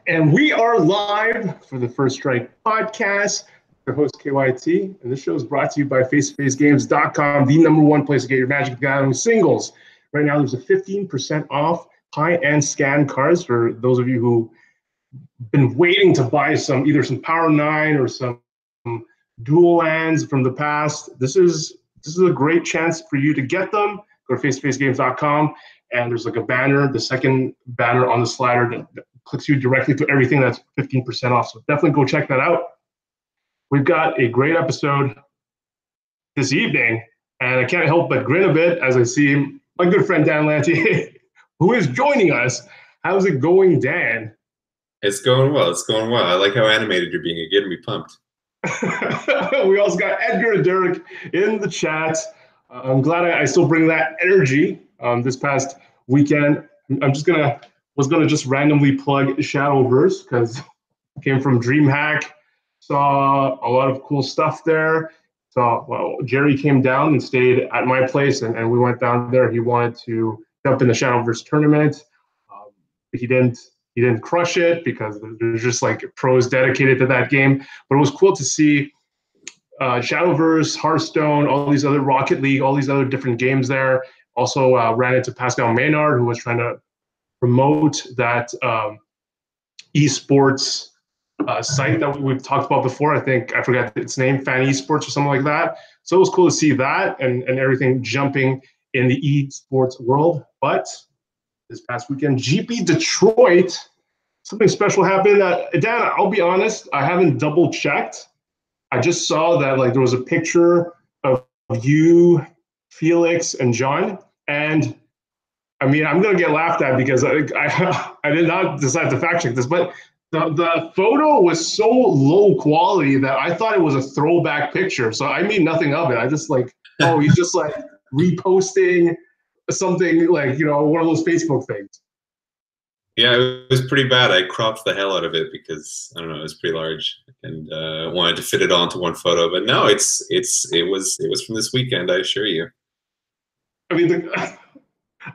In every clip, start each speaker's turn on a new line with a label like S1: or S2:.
S1: And we are live for the First Strike podcast. Your host, KYT, and this show is brought to you by FaceToFaceGames.com, the #1 place to get your Magic the Gathering singles. Right now, there's a 15% off high-end scan cards for those of you who've been waiting to buy either some Power 9 or some dual lands from the past. This is a great chance for you to get them. Go to FaceToFaceGames.com, and there's like a banner, the second banner on the slider that clicks you directly to everything that's 15% off. So definitely go check that out. We've got a great episode this evening, and I can't help but grin a bit as I see my good friend Dan Lanty, who is joining us. How's it going, Dan?
S2: It's going well. It's going well. I like how animated you're being. You're getting me pumped.
S1: We also got Edgar and Derek in the chat. I'm glad I still bring that energy. This past weekend, was gonna just randomly plug Shadowverse because I came from DreamHack, saw a lot of cool stuff there. Jerry came down and stayed at my place, and we went down there. He wanted to jump in the Shadowverse tournament. He didn't crush it because there's just like pros dedicated to that game. But it was cool to see Shadowverse, Hearthstone, all these other Rocket League, all these other different games there. Also ran into Pascal Maynard, who was trying to promote that esports site that we've talked about before. I forgot its name, Fan Esports or something like that. So it was cool to see that and everything jumping in the esports world. But this past weekend, GP Detroit, something special happened. Dan, I'll be honest, I haven't double checked. I just saw that there was a picture of you, Felix, and John, and I mean, I'm going to get laughed at because I did not decide to fact check this, but the photo was so low quality that I thought it was a throwback picture. So I made nothing of it. I just he's just reposting something one of those Facebook things.
S2: Yeah, it was pretty bad. I cropped the hell out of it because I don't know, it was pretty large and wanted to fit it all into one photo. But no, it was from this weekend, I assure you.
S1: I mean,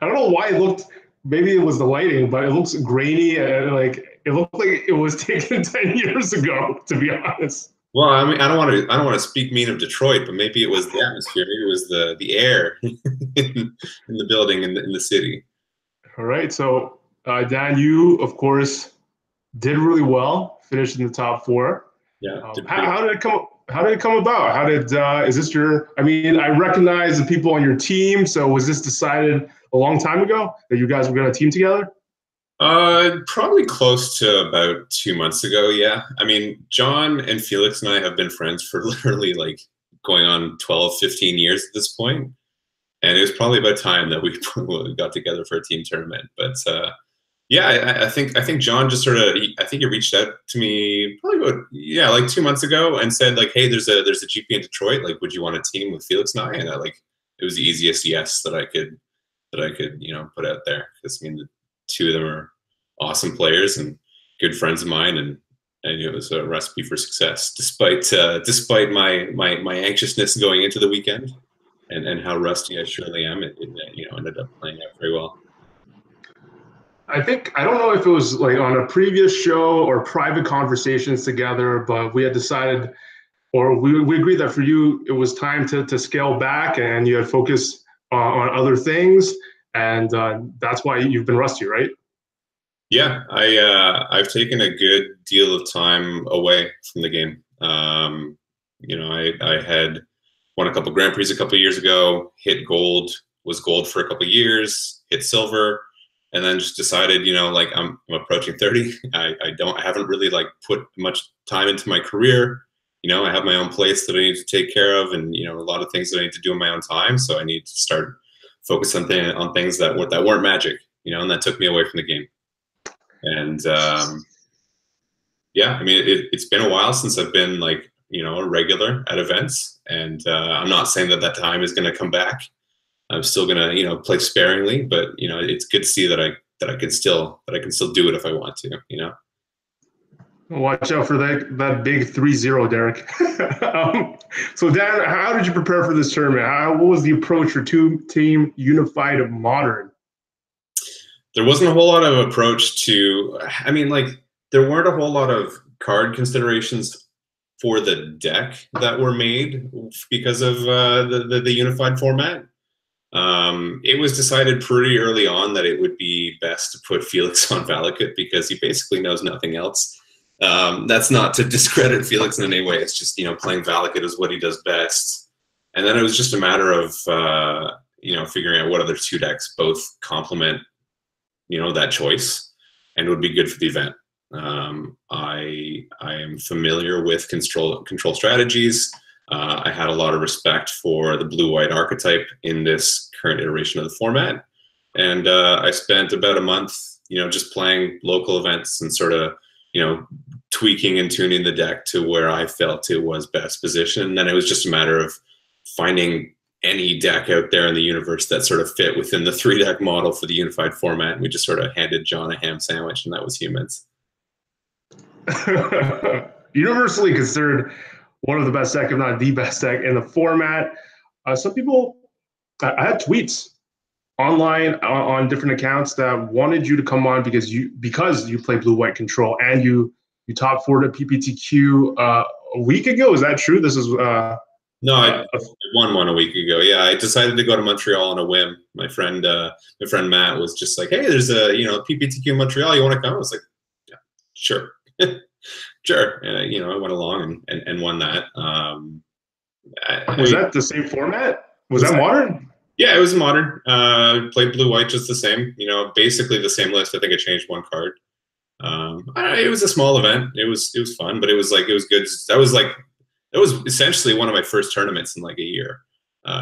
S1: I don't know why it looked. Maybe it was the lighting, but it looks grainy and it looked like it was taken 10 years ago. To be honest.
S2: Well, I mean, I don't want to speak mean of Detroit, but maybe it was the atmosphere. Maybe it was the air in the building in the city. All
S1: right, so Dan, you of course did really well, finished in the top 4.
S2: Yeah.
S1: How did it come? How did it come about? Is this your? I mean, I recognize the people on your team. So was this decided a long time ago that you guys were going to team together?
S2: Probably close to about 2 months ago. Yeah. I mean, John and Felix and I have been friends for literally going on 12, 15 years at this point. And it was probably about time that we got together for a team tournament. But yeah, I think John just I think he reached out to me probably about 2 months ago and said hey, there's a GP in Detroit. Would you want to team with Felix and I? And it was the easiest yes that I could put out there. Because I mean, the two of them are awesome players and good friends of mine, and I knew it was a recipe for success, despite my anxiousness going into the weekend and how rusty I surely am. It ended up playing out very well.
S1: I don't know if it was on a previous show or private conversations together, but we had decided, or we agreed that for you, it was time to scale back and you had focus on other things. And that's why you've been rusty, right?
S2: Yeah, I've taken a good deal of time away from the game. I had won a couple Grand Prix a couple of years ago, hit gold, was gold for a couple of years, hit silver. And then just decided, I'm approaching 30. I haven't really put much time into my career. I have my own place that I need to take care of, and a lot of things that I need to do in my own time. So I need to start focusing on things that weren't Magic, and that took me away from the game. And yeah, I mean, it's been a while since I've been a regular at events, and I'm not saying that time is going to come back. I'm still gonna, play sparingly, but it's good to see that I can still do it if I want to,
S1: Watch out for that big 3-0, Derek. So Dan, how did you prepare for this tournament? What was the approach for Team Unified Modern?
S2: There wasn't a whole lot of approach to. I mean, there weren't a whole lot of card considerations for the deck that were made because of the unified format. It was decided pretty early on that it would be best to put Felix on Valakut because he basically knows nothing else. That's not to discredit Felix in any way. It's just, playing Valakut is what he does best. And then it was just a matter of, figuring out what other two decks both complement, that choice and would be good for the event. I am familiar with control strategies. I had a lot of respect for the blue-white archetype in this current iteration of the format. And I spent about a month, just playing local events and sort of, tweaking and tuning the deck to where I felt it was best positioned. And then it was just a matter of finding any deck out there in the universe that sort of fit within the 3-deck model for the unified format. And we just sort of handed John a ham sandwich, and that was Humans.
S1: Universally considered one of the best deck, if not the best deck in the format. Some people, I had tweets online on different accounts that wanted you to come on because you play blue-white control and you top 4 to PPTQ a week ago. Is that true? This is
S2: no, I won one a week ago. Yeah, I decided to go to Montreal on a whim. My friend Matt was just like, "Hey, there's a PPTQ in Montreal. You want to come?" I was like, "Yeah, sure." Sure. And, I went along and won that.
S1: Was that the same format? Was that modern?
S2: Yeah, it was modern. Played blue-white just the same. Basically the same list. I think I changed one card. It was a small event. It was fun, but it was good. It was essentially one of my first tournaments in like a year,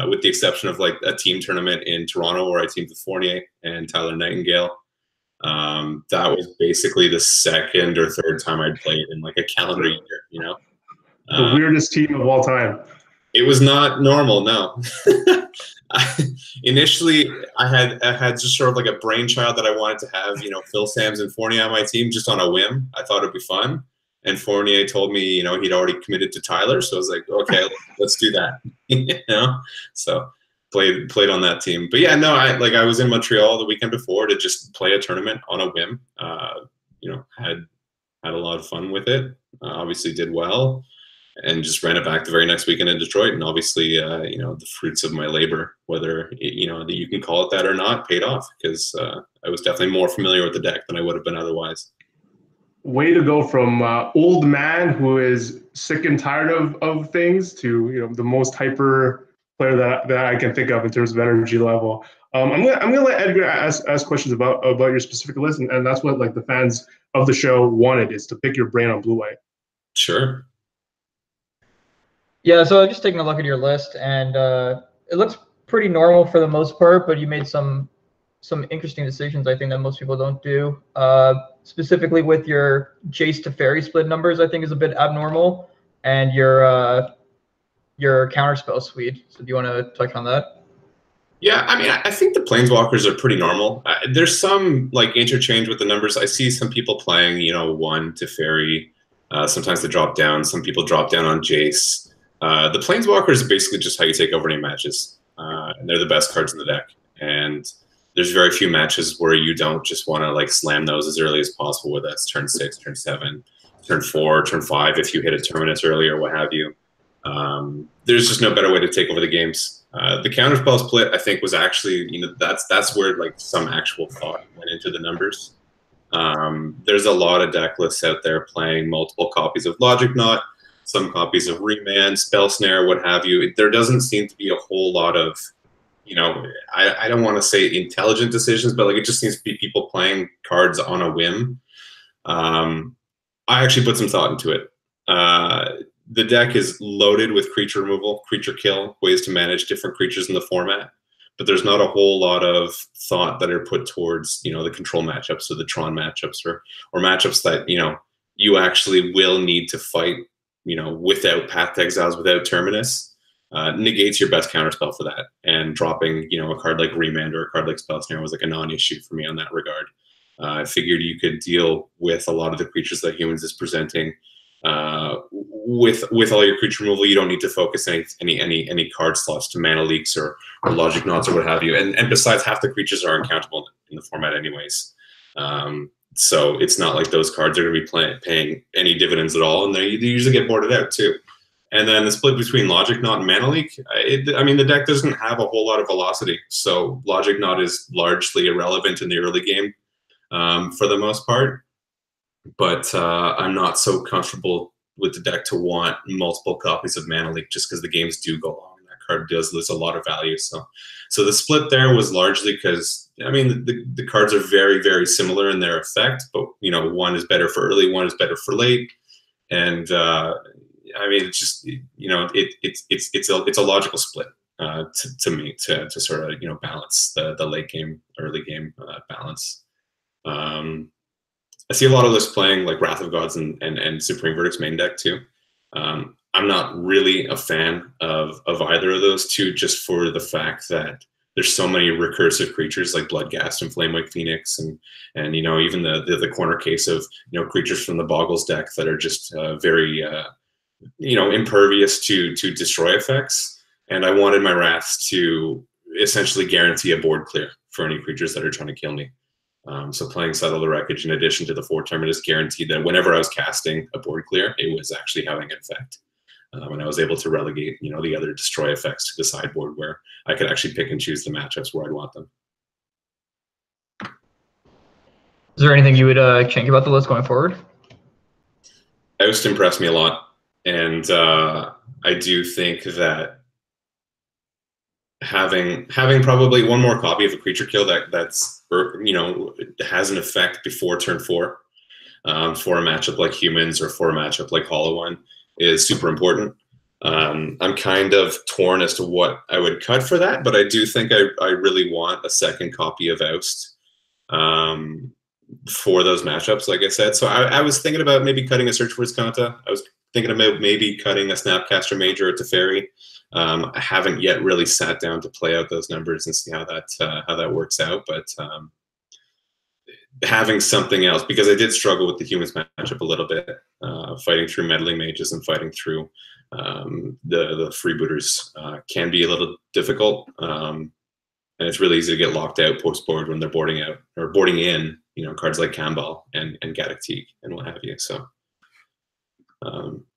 S2: with the exception of like a team tournament in Toronto where I teamed with Fournier and Tyler Nightingale. That was basically the second or third time I'd played in like a calendar year,
S1: The weirdest team of all time.
S2: It was not normal, no. Initially, I had just sort of like a brainchild that I wanted to have, Phil Sams and Fournier on my team just on a whim. I thought it'd be fun. And Fournier told me, he'd already committed to Tyler. So I was like, okay, let's do that. So played on that team. But yeah, no, I was in Montreal the weekend before to just play a tournament on a whim. Had a lot of fun with it. Obviously did well, and just ran it back the very next weekend in Detroit. And obviously, the fruits of my labor, whether that you can call it that or not, paid off because I was definitely more familiar with the deck than I would have been otherwise.
S1: Way to go from old man who is sick and tired of things to the most hyper player that I can think of in terms of energy level. I'm gonna let Edgar ask questions about your specific list, and that's what like the fans of the show wanted, is to pick your brain on blue-white.
S2: Sure.
S3: Yeah, so I'm just taking a look at your list, and it looks pretty normal for the most part, but you made some interesting decisions, I think, that most people don't do. Specifically with your Jace to Fairy split numbers, I think is a bit abnormal, and your counterspell suite. So do you want to touch on that?
S2: Yeah, I mean, I think the Planeswalkers are pretty normal. There's some like interchange with the numbers. I see some people playing, 1 to Fairy. Sometimes they drop down. Some people drop down on Jace. The Planeswalkers are basically just how you take over any matches. And they're the best cards in the deck. And there's very few matches where you don't just want to like slam those as early as possible, whether that's turn 6, turn 7, turn 4, turn 5, if you hit a Terminus early or what have you. There's just no better way to take over the games. The counterspell split, I think, was actually, that's where like some actual thought went into the numbers. There's a lot of deck lists out there playing multiple copies of Logic Knot, some copies of Remand, Spell Snare, what have you. There doesn't seem to be a whole lot of, I don't want to say intelligent decisions, but like it just seems to be people playing cards on a whim. I actually put some thought into it. The deck is loaded with creature removal, creature kill, ways to manage different creatures in the format, but there's not a whole lot of thought that are put towards, the control matchups or the Tron matchups or matchups that, you actually will need to fight, without Path to Exiles, without Terminus, negates your best counterspell for that. And dropping, a card like Remand or a card like Spell Snare was like a non-issue for me on that regard. I figured you could deal with a lot of the creatures that Humans is presenting. With all your creature removal, you don't need to focus any card slots to mana leaks or Logic Knots or what have you. And besides, half the creatures are uncountable in the format anyways. So it's not like those cards are going to be paying any dividends at all, and they usually get boarded out too. And then the split between Logic Knot and Mana Leak, I mean, the deck doesn't have a whole lot of velocity, so Logic Knot is largely irrelevant in the early game for the most part. But I'm not so comfortable with the deck to want multiple copies of Mana Leak just because the games do go long and that card does lose a lot of value. So the split there was largely because, I mean, the cards are very, very similar in their effect, but, you know, one is better for early, one is better for late. And I mean, it's just, you know, it's a logical split to me to sort of, you know, balance the late game, early game balance. I see a lot of lists playing like Wrath of Gods and Supreme Verdict's main deck too. I'm not really a fan of either of those two, just for the fact that there's so many recursive creatures like Bloodghast and Flamewake Phoenix, and you know, even the corner case of, you know, creatures from the Boggles deck that are just very you know, impervious to destroy effects. And I wanted my Wraths to essentially guarantee a board clear for any creatures that are trying to kill me. So playing Settle the Wreckage in addition to the 4 Terminus guaranteed that whenever I was casting a board clear, it was actually having an effect. And I was able to relegate, you know, the other destroy effects to the sideboard where I could actually pick and choose the matchups where I'd want them.
S3: Is there anything you would change about the list going forward?
S2: Oust impressed me a lot. And I do think that having probably one more copy of a creature kill that's, you know, has an effect before turn 4 for a matchup like Humans or for a matchup like Hollow One is super important. I'm kind of torn as to what I would cut for that, but I do think I really want a second copy of Oust for those matchups, like I said. So I was thinking about maybe cutting a Search for Iskanta. I was thinking about maybe cutting a Snapcaster Major or Teferi. I haven't yet really sat down to play out those numbers and see how that works out, but having something else, because I did struggle with the Humans matchup a little bit, fighting through Meddling Mages and fighting through the freebooters can be a little difficult, and it's really easy to get locked out post board when they're boarding out or boarding in, you know, cards like Kambal and Gaddock Teeg and what have you. So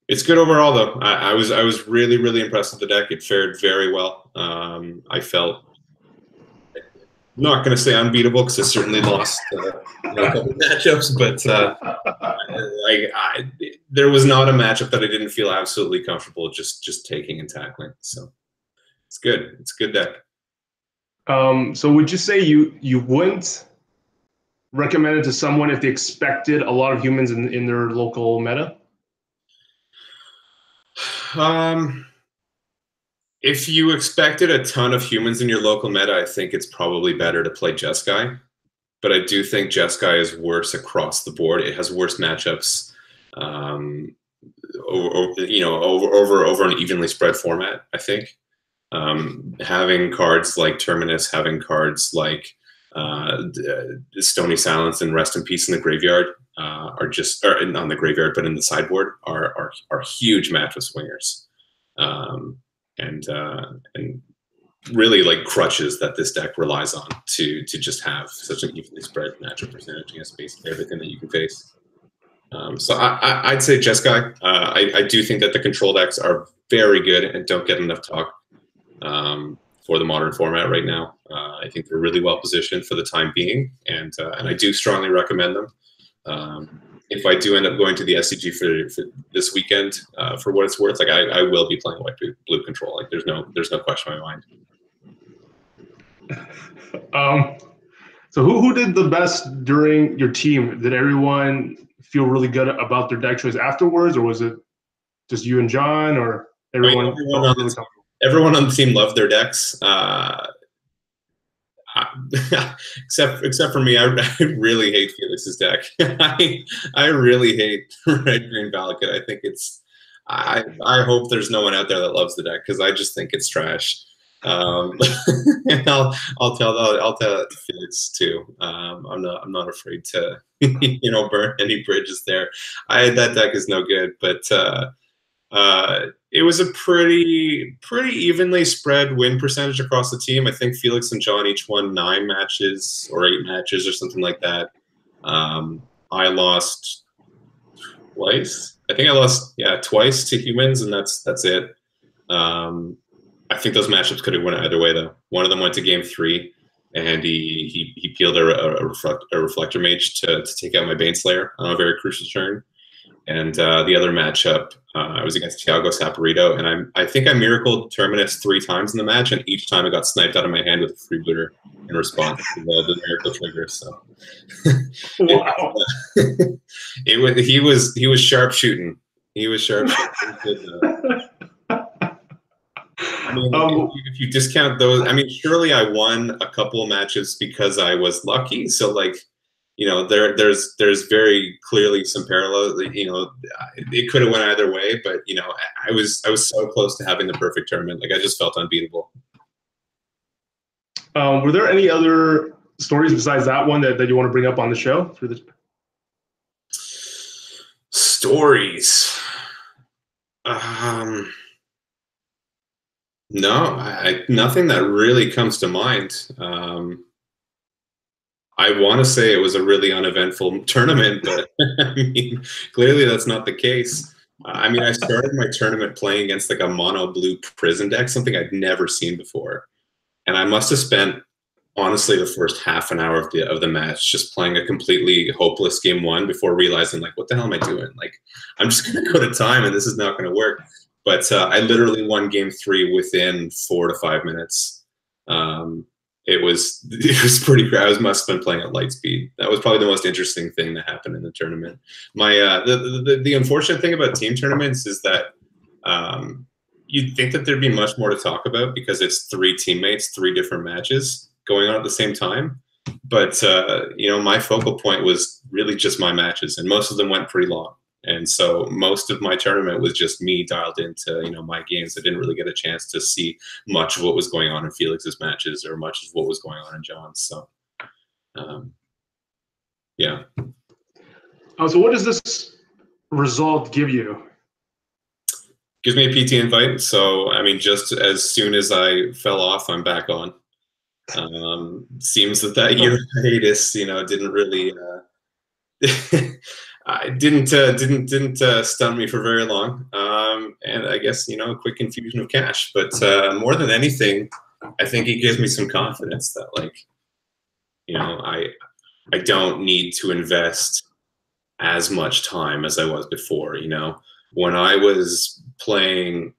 S2: it's good overall, though. I was really, really impressed with the deck. It fared very well. I felt, I'm not going to say unbeatable because I certainly lost a couple matchups, but there was not a matchup that I didn't feel absolutely comfortable just taking and tackling. So it's good. It's a good deck.
S1: So would you say you wouldn't recommend it to someone if they expected a lot of Humans in their local meta?
S2: If you expected a ton of Humans in your local meta, I think it's probably better to play Jeskai. But I do think Jeskai is worse across the board. It has worse matchups, over an evenly spread format, I think. Having cards like Terminus, having cards like Stony Silence and Rest in Peace in the graveyard are just, or not in the graveyard, but in the sideboard are huge match with swingers, and really like crutches that this deck relies on to just have such an evenly spread matchup percentage against basically everything that you can face. So I'd say Jeskai. I do think that the control decks are very good and don't get enough talk for the modern format right now. I think they're really well positioned for the time being, and I do strongly recommend them. If I do end up going to the SCG for this weekend, for what it's worth, like I will be playing white blue control. Like there's no question in my mind.
S1: So who did the best during your team? Did everyone feel really good about their deck choice afterwards, or was it just you and John, or everyone?
S2: Everyone on the team loved their decks, except for me. I really hate Felix's deck. I really hate Red Green Valakut. I think it's. I hope there's no one out there that loves the deck because I just think it's trash. And I'll tell that to Felix too. I'm not afraid to burn any bridges there. That deck is no good, but it was a pretty evenly spread win percentage across the team. I think Felix and John each won 9 matches or 8 matches or something like that. I lost twice. I think I lost twice to humans, and that's it. I think those matchups could have went either way though. One of them went to game 3, and he peeled a reflector mage to take out my Baneslayer on a very crucial turn. And the other matchup, I was against Thiago Saporito, and I think I miracled Terminus 3 times in the match, and each time I got sniped out of my hand with a freebooter in response to the miracle trigger. So,
S1: Wow.
S2: he was sharp shooting. He was sharp shooting. I mean, if you discount those, I mean, surely I won a couple of matches because I was lucky. So like, you know, there's very clearly some parallels. You know, it could have went either way, but you know, I was so close to having the perfect tournament. Like I just felt unbeatable.
S1: Were there any other stories besides that one that you want to bring up on the show through the
S2: stories? No, nothing that really comes to mind. I want to say it was a really uneventful tournament, but I mean, clearly that's not the case. I mean, I started my tournament playing against like a mono blue prison deck, something I'd never seen before. And I must have spent, honestly, the first half an hour of the match just playing a completely hopeless game 1 before realizing, like, what the hell am I doing? Like, I'm just going to go to time and this is not going to work. But I literally won game 3 within 4 to 5 minutes. It was pretty great. I must have been playing at light speed. That was probably the most interesting thing that happened in the tournament. My the unfortunate thing about team tournaments is that you'd think that there'd be much more to talk about because it's 3 teammates, 3 different matches going on at the same time. But you know, my focal point was really just my matches, and most of them went pretty long. And so most of my tournament was just me dialed into, you know, my games. I didn't really get a chance to see much of what was going on in Felix's matches or much of what was going on in John's. So, yeah.
S1: So what does this result give you?
S2: Gives me a PT invite. So, I mean, just as soon as I fell off, I'm back on. Seems that year hiatus, you know, didn't really... it didn't stun me for very long, and I guess, you know, a quick infusion of cash. But more than anything, I think it gives me some confidence that, like, you know, I don't need to invest as much time as I was before. You know, when I was playing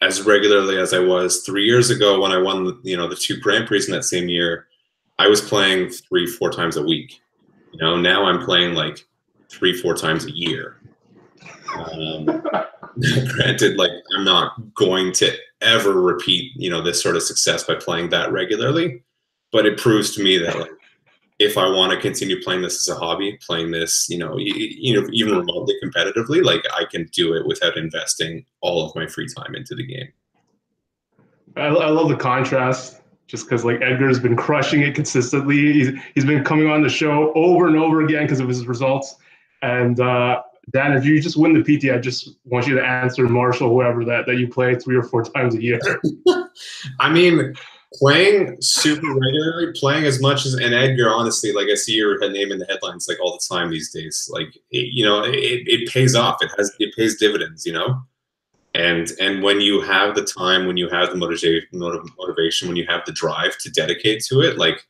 S2: as regularly as I was 3 years ago, when I won, you know, the 2 Grand Prix in that same year, I was playing 3-4 times a week. You know, now I'm playing like 3-4 times a year. Granted, like, I'm not going to ever repeat, you know, this sort of success by playing that regularly, but it proves to me that, like, if I want to continue playing this as a hobby, playing this, you know, even remotely competitively, like, I can do it without investing all of my free time into the game.
S1: I love the contrast. Just because, like, Edgar's been crushing it consistently. He's been coming on the show over and over again because of his results. And Dan, if you just win the PT, I just want you to answer Marshall, whoever that you play 3 or 4 times a year.
S2: I mean, playing super regularly, playing as much as, and Edgar, honestly, like, I see your name in the headlines like all the time these days. Like, you know, it pays off. It pays dividends, you know. And when you have the time, when you have the motivation, when you have the drive to dedicate to it, like,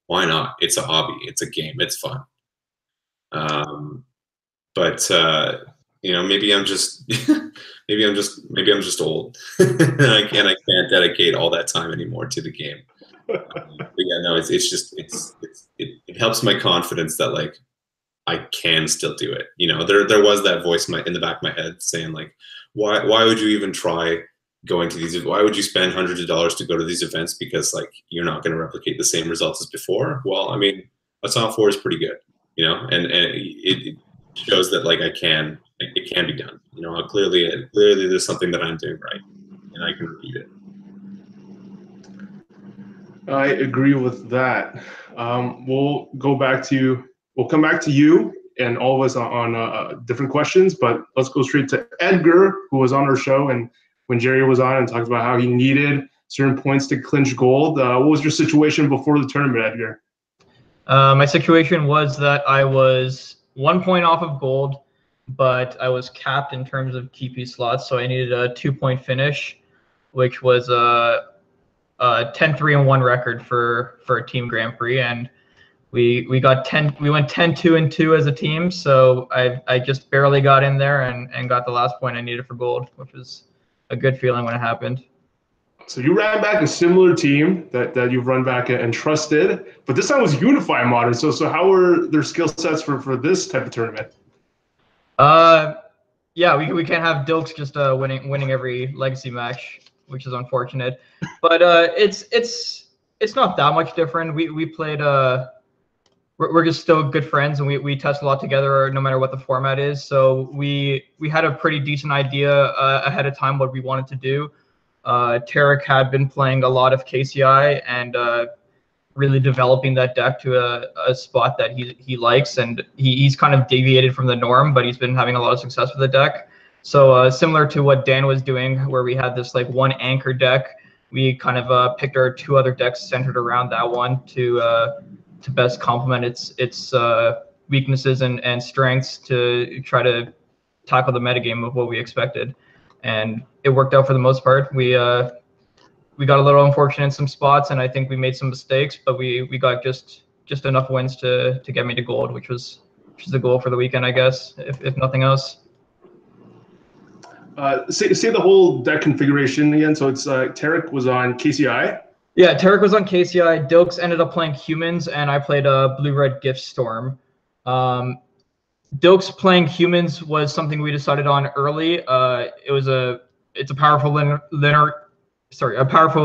S2: why not? It's a hobby. It's a game. It's fun. But you know, maybe I'm just maybe I'm just old, and I can't dedicate all that time anymore to the game. But yeah, no, it helps my confidence that, like, I can still do it. You know, there was that voice in the back of my head saying, like, why would you even try going to these? Why would you spend hundreds of dollars to go to these events? Because, like, you're not going to replicate the same results as before. Well, I mean, a top 4 is pretty good, you know, and it shows that, like, it can be done. You know, clearly there's something that I'm doing right, and I can repeat it.
S1: I agree with that. We'll come back to you and all of us on different questions, but let's go straight to Edgar, who was on our show, and when Jerry was on and talked about how he needed certain points to clinch gold. What was your situation before the tournament, Edgar?
S3: My situation was that I was 1 point off of gold, but I was capped in terms of GP slots, so I needed a 2-point finish, which was a 10-3-1 record for a team Grand Prix, and we got 10. We went 10-2-2 as a team, so I just barely got in there and got the last point I needed for gold, which was a good feeling when it happened.
S1: So you ran back a similar team that you've run back and trusted, but this time was Unify Modern. So how were their skill sets for this type of tournament?
S3: Yeah, we can't have Dilks just winning every legacy match, which is unfortunate. But it's not that much different. We played we're just still good friends, and we test a lot together no matter what the format is. So we had a pretty decent idea ahead of time what we wanted to do. Tarek had been playing a lot of KCI and really developing that deck to a spot that he likes, and he's kind of deviated from the norm, but he's been having a lot of success with the deck. So similar to what Dan was doing, where we had this like one anchor deck, we kind of picked our 2 other decks centered around that one to best complement its weaknesses and strengths to try to tackle the metagame of what we expected. And it worked out for the most part. We got a little unfortunate in some spots, and I think we made some mistakes, but we got just enough wins to get me to gold, which was the goal for the weekend, I guess, if nothing else.
S1: Say the whole deck configuration again. So it's Tarek was on KCI.
S3: Yeah, Tarek was on KCI. Dilks ended up playing humans, and I played Blue-Red Gift Storm. Dilks playing humans was something we decided on early. It's a powerful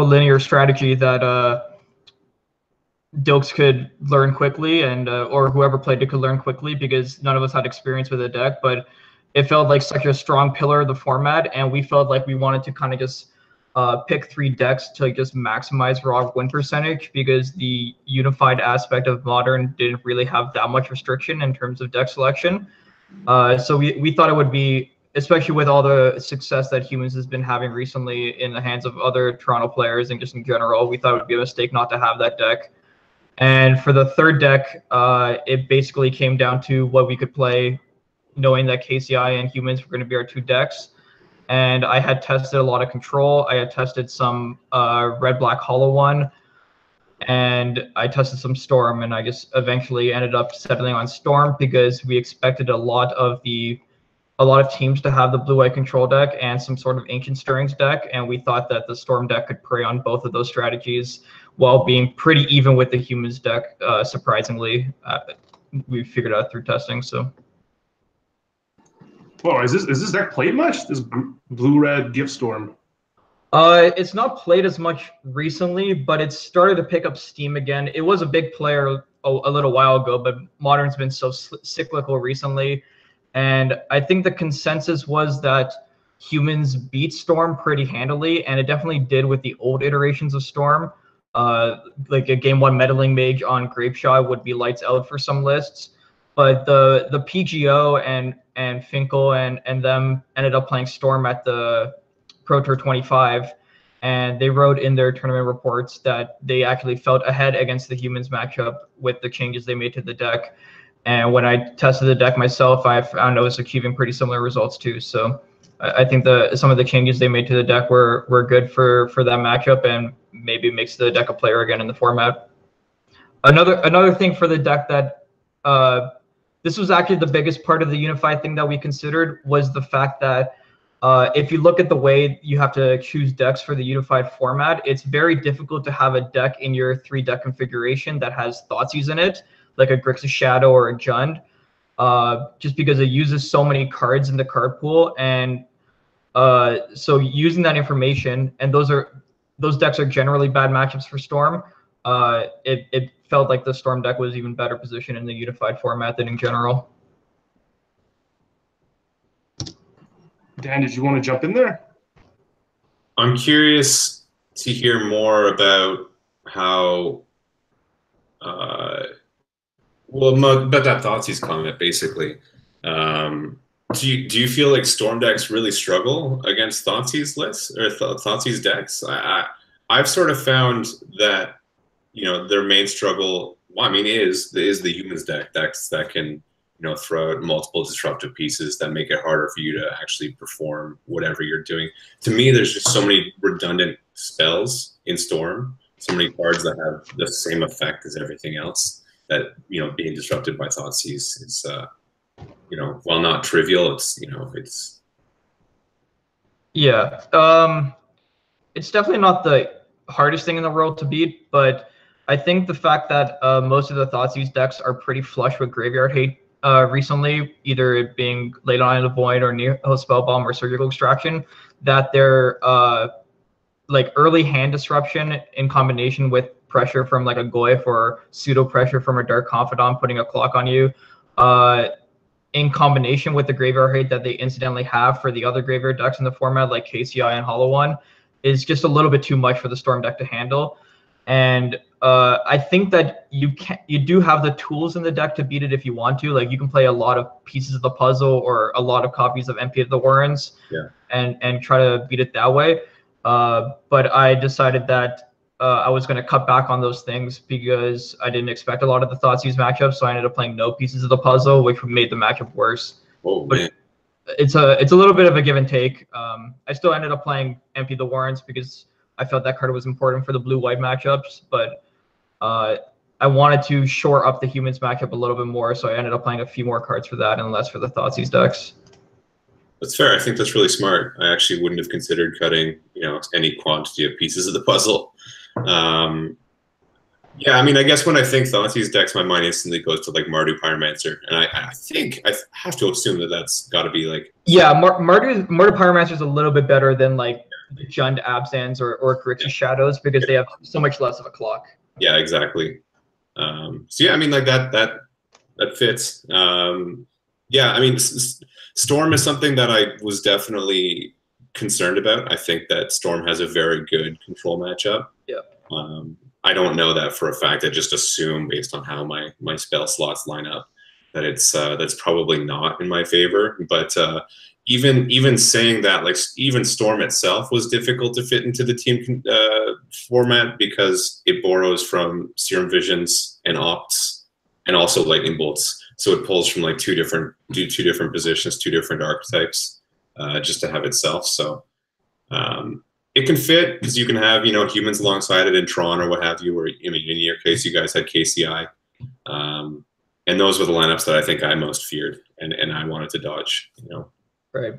S3: linear strategy that Dilks could learn quickly, and or whoever played it could learn quickly, because none of us had experience with the deck, but it felt like such a strong pillar of the format, and we felt like we wanted to kind of just pick 3 decks to just maximize raw win percentage, because the unified aspect of Modern didn't really have that much restriction in terms of deck selection. So we thought it would be, especially with all the success that Humans has been having recently in the hands of other Toronto players and just in general, we thought it would be a mistake not to have that deck. And for the 3rd deck, it basically came down to what we could play, knowing that KCI and Humans were going to be our 2 decks. And I had tested a lot of control. I had tested some red-black hollow one, and I tested some Storm, and I just eventually ended up settling on Storm because we expected a lot of teams to have the blue-white control deck and some sort of Ancient Stirrings deck, and we thought that the Storm deck could prey on both of those strategies while being pretty even with the Humans deck. Surprisingly, we figured out through testing. So.
S1: Well, is this deck played much? This Blue-Red Gift Storm.
S3: It's not played as much recently, but it's started to pick up steam again. It was a big player a little while ago, but Modern's been so cyclical recently, and I think the consensus was that Humans beat Storm pretty handily, and it definitely did with the old iterations of Storm. Like a Game 1 Meddling Mage on Grapeshot would be lights out for some lists. But the PGO and Finkel and them ended up playing Storm at the Pro Tour 25, and they wrote in their tournament reports that they actually felt ahead against the Humans matchup with the changes they made to the deck. And when I tested the deck myself, I found I was achieving pretty similar results too. So I think some of the changes they made to the deck were good for that matchup, and maybe makes the deck a player again in the format. Another thing for the deck that this was actually the biggest part of the unified thing that we considered, was the fact that if you look at the way you have to choose decks for the unified format, it's very difficult to have a deck in your 3-deck configuration that has Thoughtseize in it, like a Grixis Shadow or a Jund, just because it uses so many cards in the card pool. And so using that information, and those decks are generally bad matchups for Storm, it felt like the Storm deck was even better positioned in the unified format than in general.
S1: Dan, did you want to jump in there?
S2: I'm curious to hear more about how, about that Thoughtseize comment, basically. Do you feel like Storm decks really struggle against Thoughtseize lists or Thoughtseize decks? I've sort of found that, their main struggle well, I mean, is the humans deck that can throw out multiple disruptive pieces that make it harder for you to actually perform whatever you're doing. To me, there's just so many redundant spells in Storm, so many cards that have the same effect as everything else, that being disrupted by Thoughtseize is while not trivial, it's
S3: Yeah. It's definitely not the hardest thing in the world to beat, but I think the fact that most of the Thoughtseize decks are pretty flush with graveyard hate recently, either it being Late on the Void or Neo Spellbomb or Surgical Extraction, that they're like early hand disruption in combination with pressure from like a Goyf or pseudo pressure from a Dark Confidant putting a clock on you, in combination with the graveyard hate that they incidentally have for the other graveyard decks in the format, like KCI and Hollow One, is just a little bit too much for the Storm deck to handle. And I think that you do have the tools in the deck to beat it if you want to. Like, you can play a lot of pieces of the puzzle or a lot of copies of MP of the Warrens, and try to beat it that way. But I decided that I was going to cut back on those things because I didn't expect a lot of the Thoughtseize matchups, so I ended up playing no pieces of the puzzle, which made the matchup worse.
S2: Oh, man.
S3: It's a little bit of a give and take. I still ended up playing MP the Warrens because I felt that card was important for the blue-white matchups, but I wanted to shore up the humans matchup a little bit more, so I ended up playing a few more cards for that and less for the Thoughtseize decks.
S2: That's fair. I think that's really smart. I actually wouldn't have considered cutting, any quantity of pieces of the puzzle. Yeah, I mean, I guess when I think Thoughtseize decks, my mind instantly goes to like Mardu Pyromancer, and I think I have to assume that that's got to be like.
S3: Yeah, Mardu Pyromancer is a little bit better than like the Jund Abzans or Grixis Shadows because they have so much less of a clock.
S2: Yeah, exactly. So yeah, I mean, like that fits. Yeah, I mean, Storm is something that I was definitely concerned about. I think that Storm has a very good control matchup.
S3: Yeah.
S2: I don't know that for a fact. I just assume based on how my spell slots line up that it's that's probably not in my favor. But even saying that, like, even Storm itself was difficult to fit into the team format because it borrows from Serum Visions and Opts and also Lightning Bolts. So it pulls from like two different positions, two different archetypes, just to have itself. So it can fit because you can have humans alongside it in Tron or what have you. Or I mean, in your case, you guys had KCI, and those were the lineups that I think I most feared and I wanted to dodge.
S3: Right.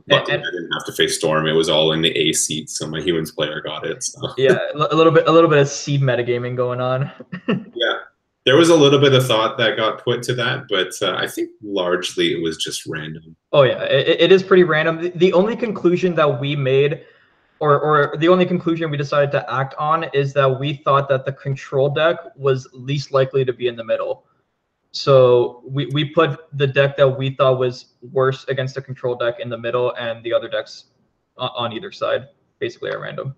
S2: But I didn't have to face Storm. It was all in the A seat, so my humans player got it. So.
S3: Yeah, a little bit of seed metagaming going on.
S2: Yeah. There was a little bit of thought that got put to that, but I think largely it was just random.
S3: Oh yeah, it is pretty random. The only conclusion that we made, or the only conclusion we decided to act on, is that we thought that the control deck was least likely to be in the middle. So we put the deck that we thought was worse against the control deck in the middle, and the other decks on either side, basically at random.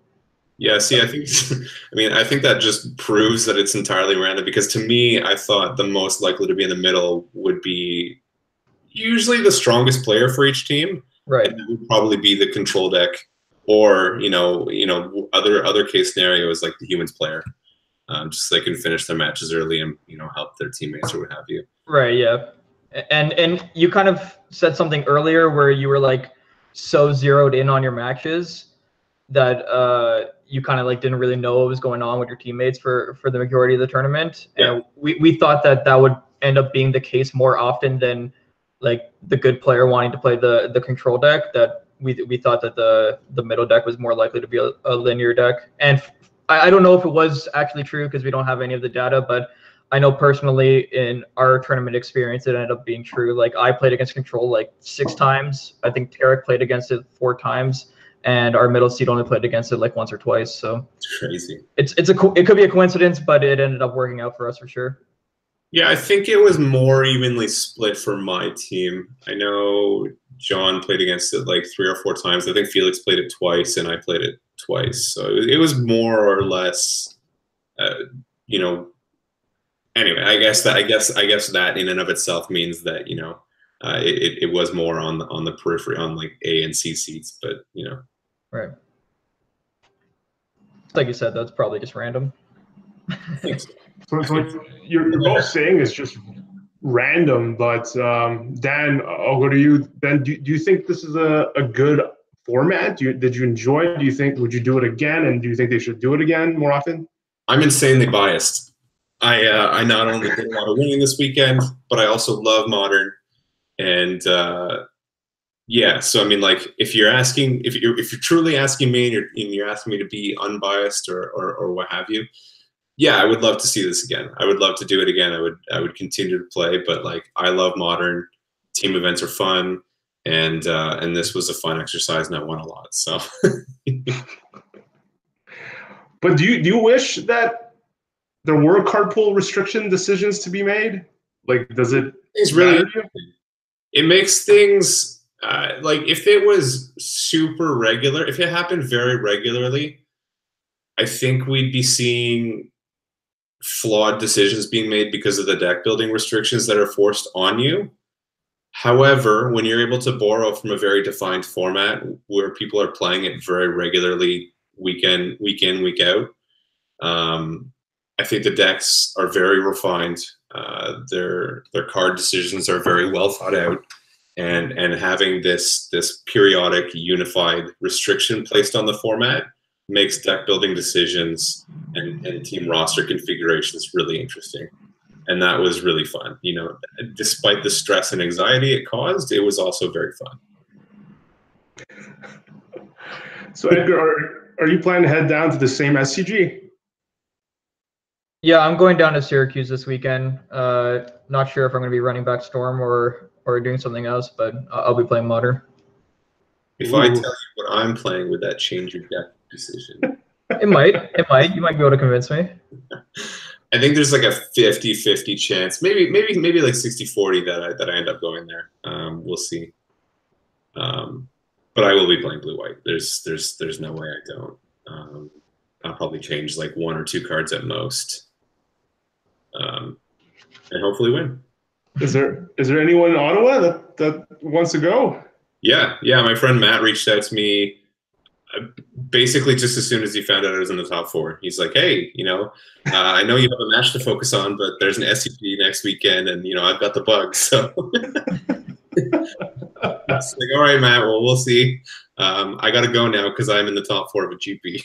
S2: Yeah, see, I think that just proves that it's entirely random because to me, I thought the most likely to be in the middle would be usually the strongest player for each team.
S3: Right.
S2: And that would probably be the control deck or, other case scenarios like the humans player. Just so they can finish their matches early and, help their teammates or what have you.
S3: Right, yeah. And you kind of said something earlier where you were like so zeroed in on your matches that you kind of like didn't really know what was going on with your teammates for the majority of the tournament.
S2: Yeah.
S3: And we thought that would end up being the case more often than like the good player wanting to play the control deck, that we thought that the middle deck was more likely to be a linear deck. And I don't know if it was actually true because we don't have any of the data, but I know personally in our tournament experience, it ended up being true. Like, I played against control like 6 times. I think Tarek played against it 4 times. And our middle seed only played against it like once or twice. So
S2: it's crazy.
S3: It could be a coincidence, but it ended up working out for us for sure.
S2: Yeah, I think it was more evenly split for my team. I know John played against it like 3 or 4 times. I think Felix played it twice, and I played it twice. So it was more or less, Anyway, I guess that in and of itself means that it was more on the periphery, on like A and C seats, but
S3: Right. Like you said, that's probably just random.
S2: I think so.
S1: So you're both saying it's just random, but Dan, I'll go to you. Ben, do you think this is a good format? Did you enjoy it? Would you do it again? And do you think they should do it again more often?
S2: I'm insanely biased. I not only did a lot of winning this weekend, but I also love Modern. And yeah, so I mean, like, if you're truly asking me and you're asking me to be unbiased or what have you, yeah, I would love to see this again. I would love to do it again. I would continue to play, but like, I love Modern. Team events are fun, and this was a fun exercise, and I won a lot. So,
S1: but do you wish that there were card pool restriction decisions to be made? Like, does it?
S2: It's really. It makes things like, if it was super regular, if it happened very regularly, I think we'd be seeing flawed decisions being made because of the deck building restrictions that are forced on you. However, when you're able to borrow from a very defined format where people are playing it very regularly, week in, week out, I think the decks are very refined. Their card decisions are very well thought out, and having this periodic unified restriction placed on the format makes deck building decisions and team roster configurations really interesting. And that was really fun. You know, despite the stress and anxiety it caused, it was also very fun.
S1: So Edgar, are you planning to head down to the same SCG?
S3: Yeah, I'm going down to Syracuse this weekend. Not sure if I'm going to be running back Storm or doing something else, but I'll be playing Modern.
S2: If I tell you what I'm playing, would that change your deck decision?
S3: It might. You might be able to convince me.
S2: I think there's like a 50-50 chance, maybe like 60-40 that I end up going there. We'll see. But I will be playing blue-white. There's no way I don't. I'll probably change like 1 or 2 cards at most, and hopefully win.
S1: Is there anyone in Ottawa that wants to go?
S2: Yeah. My friend Matt reached out to me basically just as soon as he found out I was in the top 4. He's like, hey, I know you have a match to focus on, but there's an SCG next weekend, and I've got the bug. So it's like, all right, Matt. Well, we'll see. I got to go now because I'm in the top 4 of a GP.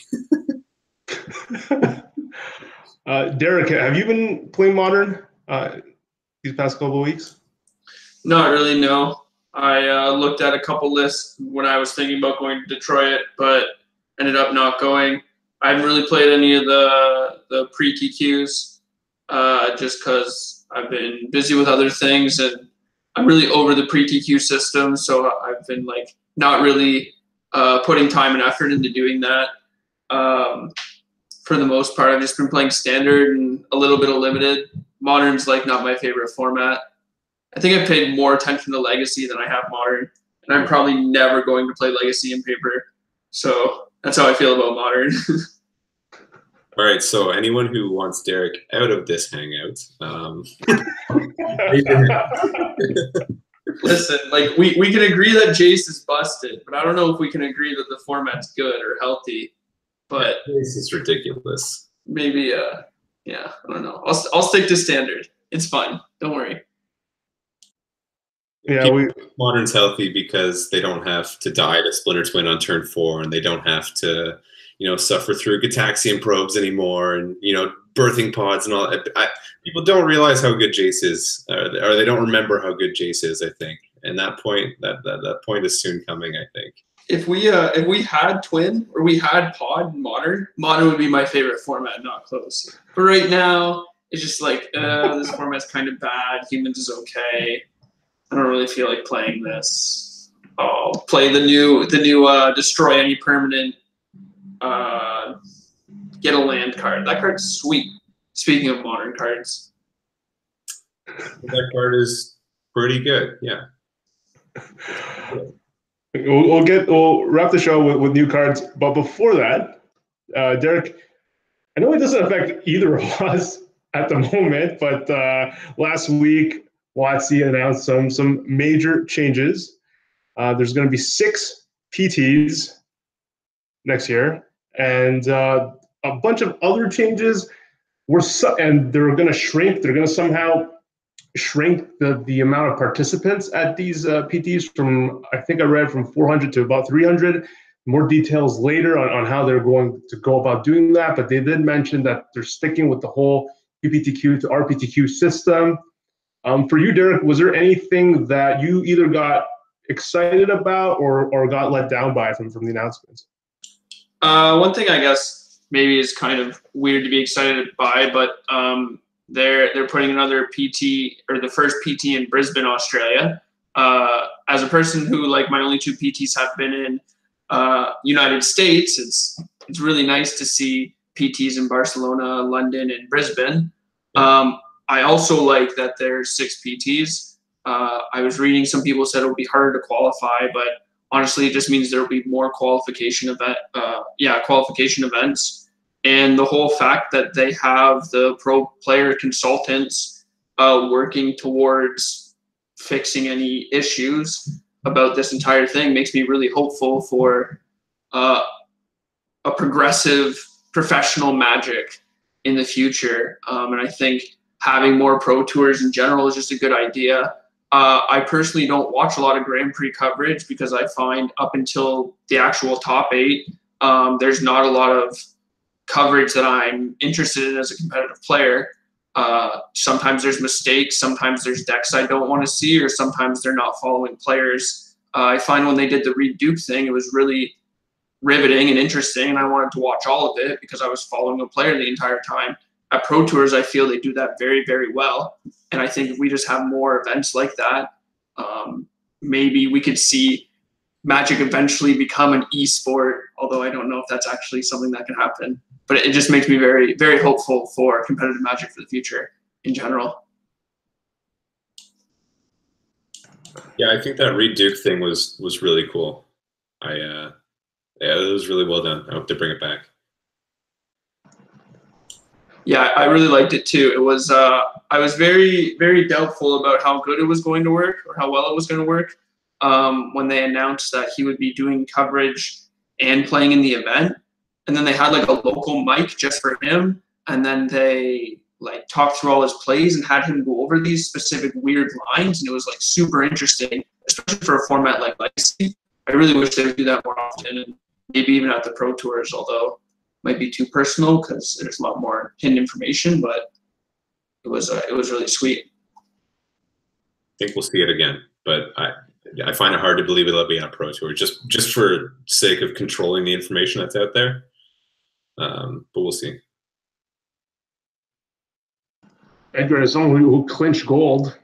S1: Derek, have you been playing Modern these past couple of weeks?
S4: Not really, no. I looked at a couple lists when I was thinking about going to Detroit, but ended up not going. I haven't really played any of the pre-TQs just because I've been busy with other things, and I'm really over the pre-TQ system, so I've been like not really putting time and effort into doing that. For the most part, I've just been playing Standard and a little bit of Limited. Modern's like not my favorite format. I think I've paid more attention to Legacy than I have Modern, and I'm probably never going to play Legacy in paper. So that's how I feel about Modern.
S2: All right, so anyone who wants Derek out of this hangout,
S4: listen, like we can agree that Jace is busted, but I don't know if we can agree that the format's good or healthy. But
S2: this is ridiculous.
S4: Maybe, yeah, I don't know. I'll stick to Standard. It's fine. Don't worry.
S1: Yeah,
S2: Modern's healthy because they don't have to die to Splinter Twin on turn 4, and they don't have to, suffer through Gataxian probes anymore, and birthing pods and all. People don't realize how good Jace is, or they don't remember how good Jace is. I think, and that point is soon coming. I think.
S4: If we had Twin or we had Pod in Modern would be my favorite format, not close. But right now, it's just like this format's kind of bad. Humans is okay. I don't really feel like playing this. I'll play the new destroy any permanent. Get a land card. That card's sweet. Speaking of Modern cards,
S2: that card is pretty good. Yeah.
S1: We'll wrap the show with new cards, but before that, Derek, I know it doesn't affect either of us at the moment, but last week WotC announced some major changes. There's going to be 6 PTs next year, and a bunch of other changes and they're going to shrink. They're going to somehow shrink the amount of participants at these PTs from, I think I read, from 400 to about 300. More details later on how they're going to go about doing that. But they did mention that they're sticking with the whole PPTQ to RPTQ system. For you, Derek, was there anything that you either got excited about or got let down by from the announcements?
S4: One thing I guess maybe is kind of weird to be excited by, but they're putting another PT, or the first PT in Brisbane, Australia. As a person who, like, my only 2 PTs have been in United States, it's really nice to see PTs in Barcelona, London, and Brisbane. I also like that there's 6 PTs. I was reading, some people said it would be harder to qualify, but honestly, it just means there will be more qualification events. And the whole fact that they have the pro player consultants working towards fixing any issues about this entire thing makes me really hopeful for a progressive professional Magic in the future. And I think having more pro tours in general is just a good idea. I personally don't watch a lot of Grand Prix coverage because I find up until the actual top 8, there's not a lot of coverage that I'm interested in as a competitive player. Sometimes there's mistakes, sometimes there's decks I don't want to see, or sometimes they're not following players. I find when they did the Reed Duke thing, it was really riveting and interesting, and I wanted to watch all of it because I was following a player the entire time. At Pro Tours, I feel they do that very, very well. And I think if we just have more events like that, maybe we could see Magic eventually become an e-sport, although I don't know if that's actually something that can happen. But it just makes me very, very hopeful for competitive Magic for the future in general.
S2: Yeah, I think that Reed Duke thing was really cool. Yeah, it was really well done. I hope they bring it back.
S4: Yeah, I really liked it too. It was I was very, very doubtful about how good it was going to work or how well it was going to work when they announced that he would be doing coverage and playing in the event. And then they had like a local mic just for him, and then they like talked through all his plays and had him go over these specific weird lines, and it was like super interesting, especially for a format like Legacy. I really wish they would do that more often, and maybe even at the Pro Tours, although might be too personal because there's a lot more hidden information, but it was really sweet.
S2: I think we'll see it again, but I find it hard to believe it'll be on a Pro Tour just for sake of controlling the information that's out there. But we'll see.
S1: Edgar, as someone who clinched gold,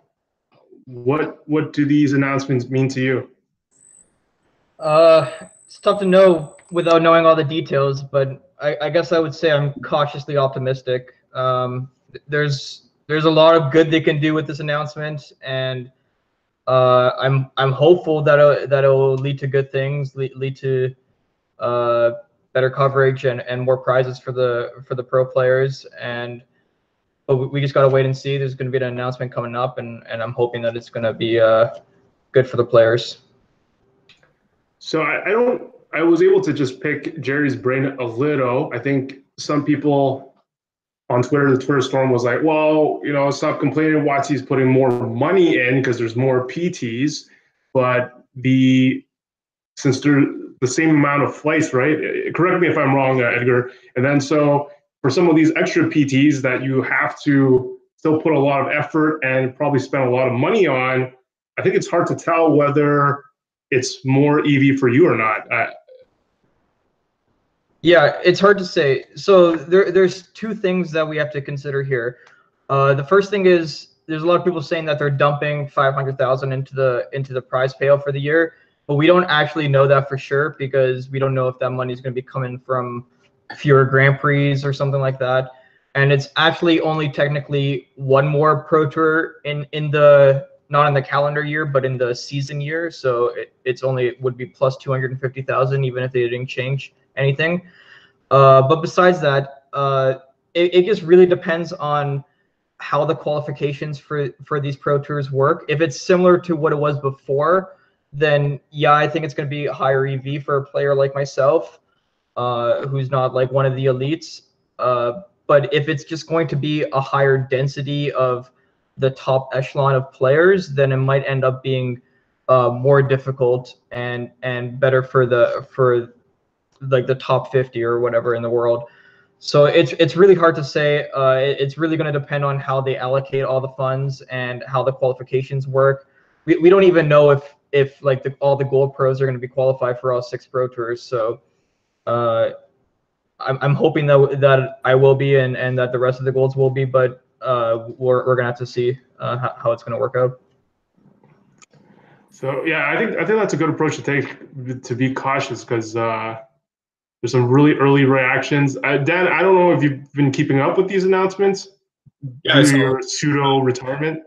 S1: what do these announcements mean to you?
S3: It's tough to know without knowing all the details, but I guess I would say I'm cautiously optimistic. There's a lot of good they can do with this announcement, and I'm hopeful that it'll lead to good things, lead to better coverage and more prizes for the pro players. But we just gotta wait and see. There's gonna be an announcement coming up, and I'm hoping that it's gonna be good for the players.
S1: So I was able to just pick Jerry's brain a little. I think some people on Twitter, the Twitter storm was like, well, stop complaining. WotC's putting more money in because there's more PTs, but since they're the same amount of flights, right? Correct me if I'm wrong, Edgar. And then so for some of these extra PTs that you have to still put a lot of effort and probably spend a lot of money on, I think it's hard to tell whether it's more EV for you or not.
S3: Yeah, it's hard to say. So there's 2 things that we have to consider here. The first thing is there's a lot of people saying that they're dumping 500,000 into the prize payout for the year, but we don't actually know that for sure because we don't know if that money is going to be coming from fewer Grand Prix or something like that. And it's actually only technically one more Pro Tour in the not in the calendar year, but in the season year. So it would be plus 250,000 even if they didn't change anything. But besides that, it just really depends on how the qualifications for these Pro Tours work. If it's similar to what it was before, then yeah, I think it's going to be a higher EV for a player like myself, who's not like one of the elites. But But if it's just going to be a higher density of the top echelon of players, then it might end up being more difficult and better for like the top 50 or whatever in the world. So it's really hard to say. It's really going to depend on how they allocate all the funds and how the qualifications work. We don't even know if like all the gold pros are going to be qualified for all 6 pro tours. So I'm hoping that I will be and that the rest of the golds will be, but we're gonna have to see how it's gonna work out.
S1: So yeah, I think that's a good approach to take, to be cautious, because there's some really early reactions. Dan, I don't know if you've been keeping up with these announcements due to your pseudo retirement.